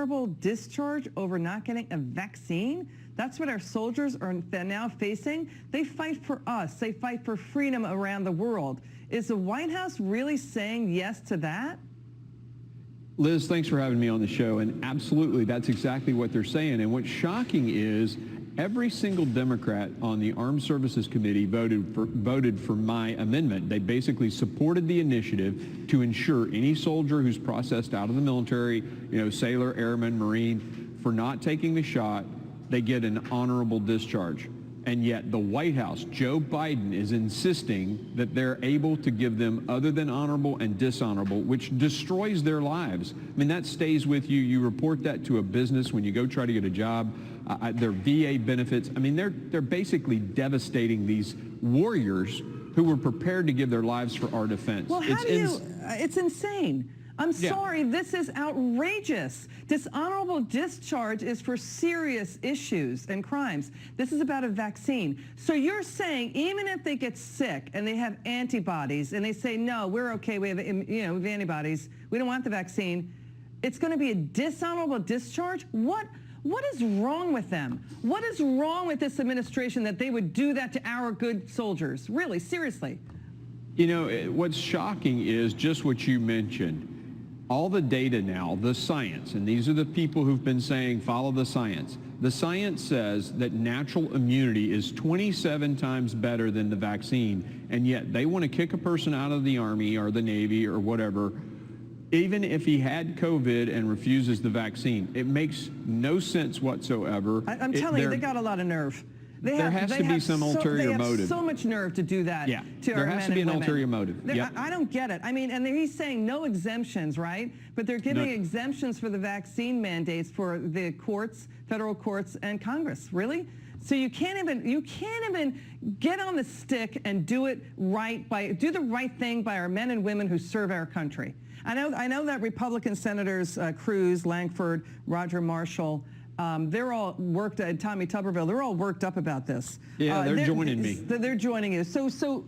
dishonorable discharge over not getting a vaccine? That's what our soldiers are now facing. They fight for us. They fight for freedom around the world. Is the White House really saying yes to that? Liz, thanks for having me on the show. And absolutely, that's exactly what they're saying. And what's shocking is every single Democrat on the Armed Services Committee voted for my amendment. They basically supported the initiative to ensure any soldier who's processed out of the military, sailor, airman, Marine, for not taking the shot, they get an honorable discharge. And yet the White House, Joe Biden, is insisting that they're able to give them other than honorable and dishonorable, which destroys their lives. I mean, that stays with you. You report that to a business when you go try to get a job. Their VA benefits. I mean, they're basically devastating these warriors who were prepared to give their lives for our defense. Well, it's insane. I'm sorry, this is outrageous. Dishonorable discharge is for serious issues and crimes. This is about a vaccine. So you're saying even if they get sick and they have antibodies and they say, no, we're okay, we have, we have antibodies, we don't want the vaccine, it's going to be a dishonorable discharge? What is wrong with them? What is wrong with this administration that they would do that to our good soldiers? Really, seriously. What's shocking is just what you mentioned. All the data now, the science, and these are the people who've been saying follow the science. The science says that natural immunity is 27 times better than the vaccine, and yet they want to kick a person out of the Army or the Navy or whatever, even if he had COVID and refuses the vaccine. It makes no sense whatsoever. I'm telling you, they got a lot of nerve. There has to be some ulterior motive. They have so much nerve to do that to our men and women. There has to be an ulterior motive. Yep. I don't get it. I mean, and he's saying no exemptions, right? But they're giving exemptions for the vaccine mandates for the courts, federal courts, and Congress. Really? So you can't even get on the stick and do it right do the right thing by our men and women who serve our country. I know that Republican senators Cruz, Langford, Roger Marshall, they're all worked at Tommy Tuberville. They're all worked up about this. Yeah, they're joining me. They're joining you. So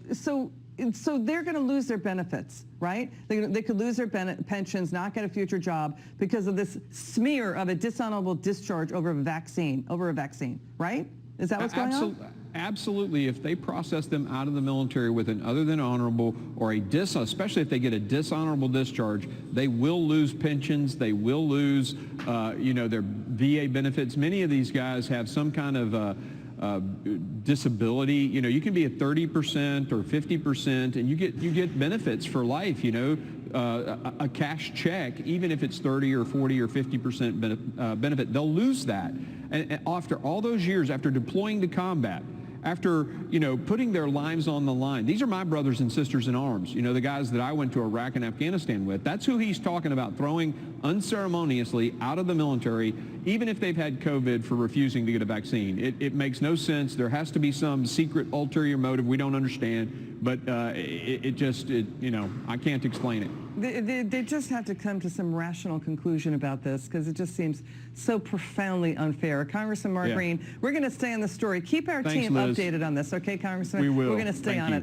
they're going to lose their benefits, right? They could lose their pensions, not get a future job because of this smear of a dishonorable discharge over a vaccine, right? Is that what's going on? Absolutely. If they process them out of the military with an other than honorable or especially if they get a dishonorable discharge, they will lose pensions. They will lose, their VA benefits. Many of these guys have some kind of disability. You can be at 30% or 50%, and you get benefits for life. A cash check, even if it's 30 or 40 or 50% benefit, they'll lose that. And after all those years, after deploying to combat, after, putting their lives on the line. These are my brothers and sisters in arms, the guys that I went to Iraq and Afghanistan with. That's who he's talking about, throwing unceremoniously out of the military, even if they've had COVID, for refusing to get a vaccine. It makes no sense. There has to be some secret ulterior motive we don't understand, but I can't explain it. They just have to come to some rational conclusion about this because it just seems so profoundly unfair. Congressman Mark Green, we're going to stay on the story. Keep our team updated on this, okay, Congressman? We will. We're going to stay on it.